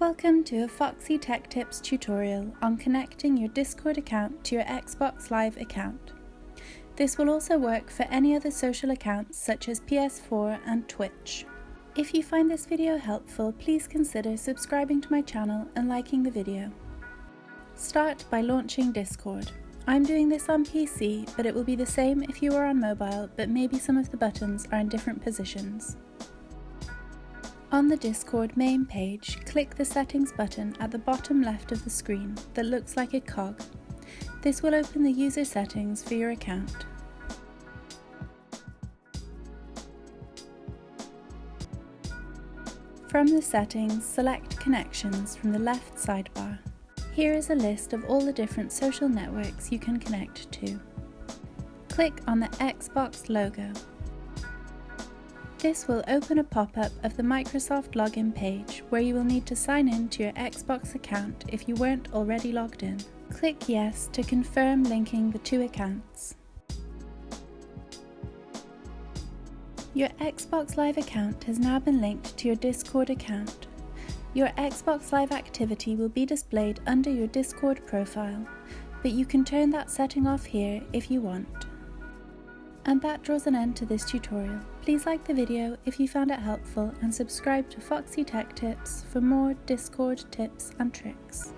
Welcome to a Foxy Tech Tips tutorial on connecting your Discord account to your Xbox Live account. This will also work for any other social accounts such as PS4 and Twitch. If you find this video helpful, please consider subscribing to my channel and liking the video. Start by launching Discord. I'm doing this on PC, but it will be the same if you are on mobile, but maybe some of the buttons are in different positions. On the Discord main page, click the Settings button at the bottom left of the screen that looks like a cog. This will open the user settings for your account. From the settings, select Connections from the left sidebar. Here is a list of all the different social networks you can connect to. Click on the Xbox logo. This will open a pop-up of the Microsoft login page where you will need to sign in to your Xbox account if you weren't already logged in. Click Yes to confirm linking the two accounts. Your Xbox Live account has now been linked to your Discord account. Your Xbox Live activity will be displayed under your Discord profile, but you can turn that setting off here if you want. And that draws an end to this tutorial. Please like the video if you found it helpful and subscribe to Foxy Tech Tips for more Discord tips and tricks.